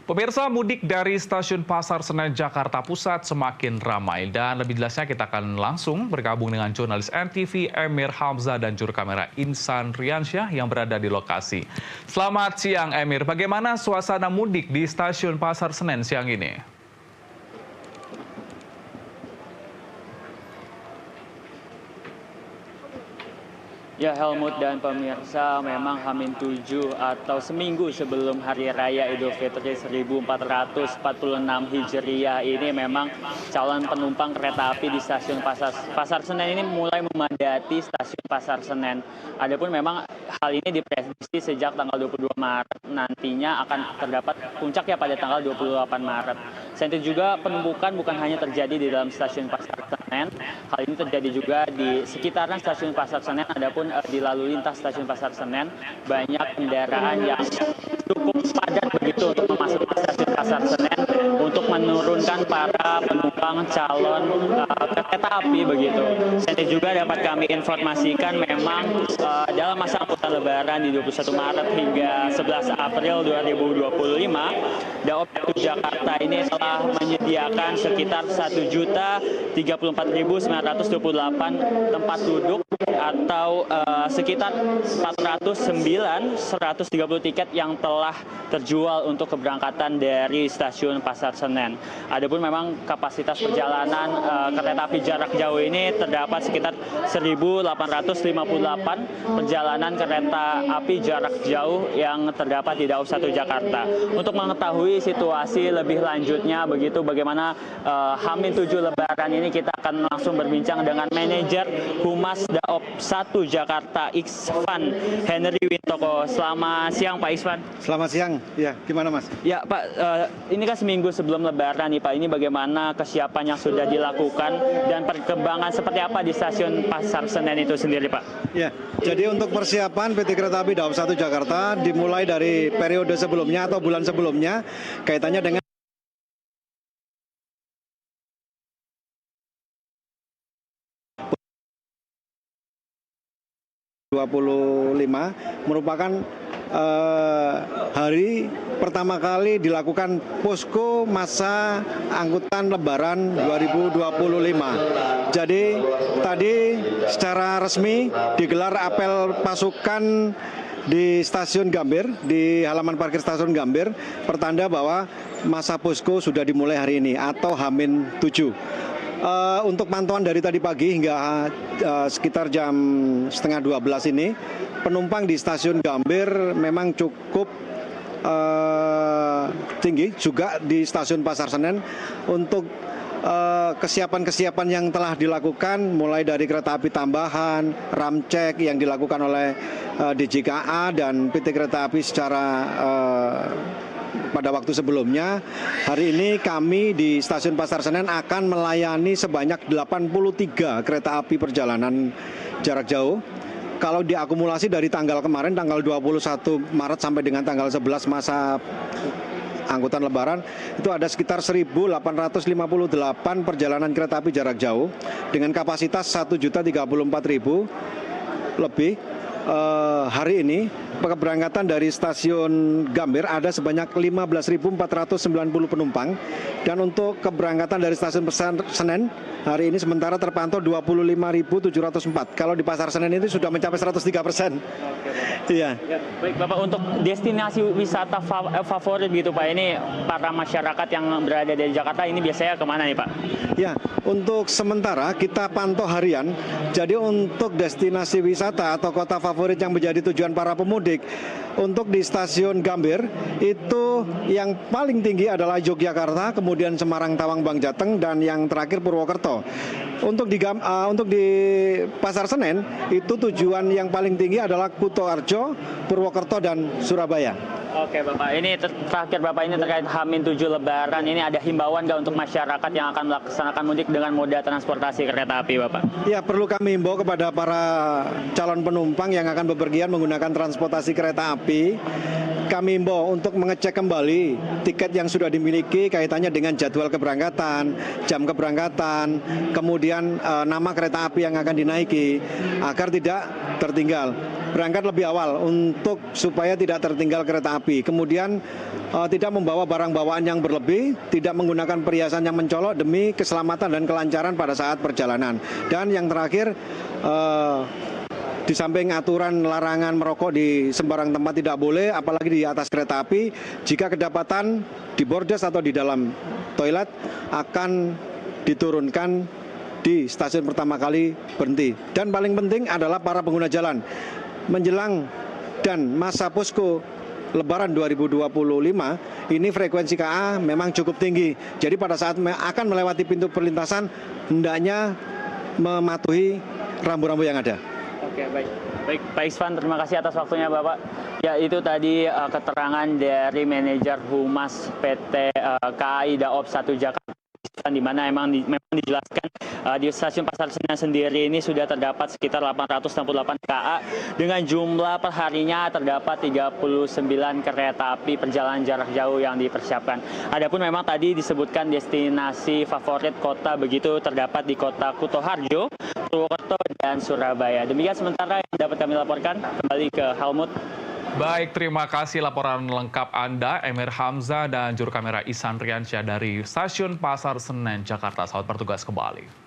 Pemirsa, mudik dari Stasiun Pasar Senen Jakarta Pusat semakin ramai. Dan lebih jelasnya kita akan langsung bergabung dengan jurnalis NTV Emir Hamzah dan juru kamera Insan Riansyah yang berada di lokasi. Selamat siang Emir, bagaimana suasana mudik di Stasiun Pasar Senen siang ini? Ya, Helmut dan pemirsa, memang H-7 atau seminggu sebelum Hari Raya Idul Fitri 1446 Hijriah ini memang calon penumpang kereta api di stasiun Pasar Senen ini mulai memadati stasiun Pasar Senen. Adapun memang hal ini diprediksi sejak tanggal 22 Maret, nantinya akan terdapat puncaknya pada tanggal 28 Maret. Selain itu juga penumpukan bukan hanya terjadi di dalam stasiun Pasar Senen, hal ini terjadi juga di sekitaran stasiun Pasar Senen. Adapun di lalu lintas stasiun Pasar Senen banyak kendaraan yang cukup padat begitu untuk memasuki stasiun Pasar Senen untuk menurunkan para penumpang calon kereta api begitu. Selain itu juga dapat kami informasikan memang dalam masa angkutan Lebaran di 21 Maret hingga 11 April 2025, Daob 1 Jakarta ini telah menyediakan sekitar 1.034.928 tempat duduk atau sekitar 409.130 tiket yang telah terjual untuk keberangkatan dari stasiun Pasar Senen. Adapun memang kapasitas perjalanan kereta api jarak jauh ini terdapat sekitar 1.858 perjalanan kereta api jarak jauh yang terdapat di Daob 1 Jakarta. Untuk mengetahui situasi lebih lanjutnya begitu bagaimana H-7 Lebaran ini, kita akan langsung berbincang dengan manajer Humas Daob 1 Jakarta Iksvan Henry Wintoko. Selamat siang Pak Iksvan. Selamat siang. Ya, gimana Mas? Ya Pak, ini kan seminggu sebelum Lebaran nih Pak. Ini bagaimana kesiapan yang sudah dilakukan dan perkembangan seperti apa di stasiun Pasar Senen itu sendiri Pak? Ya, jadi untuk persiapan PT Kereta Api Daob 1 Jakarta dimulai dari periode sebelumnya atau bulan sebelumnya kaitannya dengan 25 merupakan hari pertama kali dilakukan posko masa angkutan Lebaran 2025. Jadi tadi secara resmi digelar apel pasukan di Stasiun Gambir, di halaman parkir Stasiun Gambir, pertanda bahwa masa posko sudah dimulai hari ini atau H-7. Untuk pantauan dari tadi pagi hingga sekitar jam setengah 12 ini, penumpang di Stasiun Gambir memang cukup tinggi, juga di Stasiun Pasar Senen. Untuk kesiapan-kesiapan yang telah dilakukan mulai dari kereta api tambahan, ramcek yang dilakukan oleh DJKA dan PT Kereta Api secara pada waktu sebelumnya. Hari ini kami di Stasiun Pasar Senen akan melayani sebanyak 83 kereta api perjalanan jarak jauh. Kalau diakumulasi dari tanggal kemarin, tanggal 21 Maret sampai dengan tanggal 11 masa angkutan Lebaran, itu ada sekitar 1.858 perjalanan kereta api jarak jauh dengan kapasitas 1.034.000 lebih. Hari ini keberangkatan dari Stasiun Gambir ada sebanyak 15.490 penumpang, dan untuk keberangkatan dari Stasiun Pasar Senen hari ini sementara terpantau 25.704. Kalau di Pasar Senen itu sudah mencapai 103%. Iya. Baik Bapak, untuk destinasi wisata favorit gitu Pak, ini para masyarakat yang berada di Jakarta ini biasanya kemana nih Pak? Ya, untuk sementara kita pantau harian. Jadi untuk destinasi wisata atau kota favorit yang menjadi tujuan para pemudik, untuk di Stasiun Gambir itu yang paling tinggi adalah Yogyakarta, kemudian Semarang, Tawang, Bang Jateng, dan yang terakhir Purwokerto. Untuk di Pasar Senen itu tujuan yang paling tinggi adalah Kutoarjo, Purwokerto, dan Surabaya. Oke Bapak, ini terakhir Bapak, ini terkait H-7 Lebaran, ini ada himbauan nggak untuk masyarakat yang akan melaksanakan mudik dengan moda transportasi kereta api Bapak? Ya, perlu kami himbau kepada para calon penumpang yang akan bepergian menggunakan transportasi kereta api. Kami himbau untuk mengecek kembali tiket yang sudah dimiliki kaitannya dengan jadwal keberangkatan, jam keberangkatan, kemudian nama kereta api yang akan dinaiki, agar tidak tertinggal. berangkat lebih awal untuk supaya tidak tertinggal kereta api. Kemudian tidak membawa barang bawaan yang berlebih, tidak menggunakan perhiasan yang mencolok demi keselamatan dan kelancaran pada saat perjalanan. Dan yang terakhir, di samping aturan larangan merokok di sembarang tempat tidak boleh, apalagi di atas kereta api, jika kedapatan di bordes atau di dalam toilet akan diturunkan di stasiun pertama kali berhenti. Dan paling penting adalah para pengguna jalan. Menjelang dan masa posko Lebaran 2025, ini frekuensi KA memang cukup tinggi. Jadi pada saat akan melewati pintu perlintasan, hendaknya mematuhi rambu-rambu yang ada. Oke, baik. Baik, Pak Isvan, terima kasih atas waktunya Bapak. Ya, itu tadi keterangan dari manajer Humas PT KAI Daob 1 Jakarta, di mana memang dijelaskan di stasiun Pasar Senen sendiri ini sudah terdapat sekitar 868 KA dengan jumlah perharinya terdapat 39 kereta api perjalanan jarak jauh yang dipersiapkan. Adapun memang tadi disebutkan destinasi favorit kota begitu terdapat di kota Kutoharjo, Purwokerto, dan Surabaya. Demikian sementara yang dapat kami laporkan. Kembali ke Helmut. Baik, terima kasih laporan lengkap Anda, Emir Hamzah dan juru kamera Ihsan Riansyah dari Stasiun Pasar Senen, Jakarta. Selamat bertugas kembali.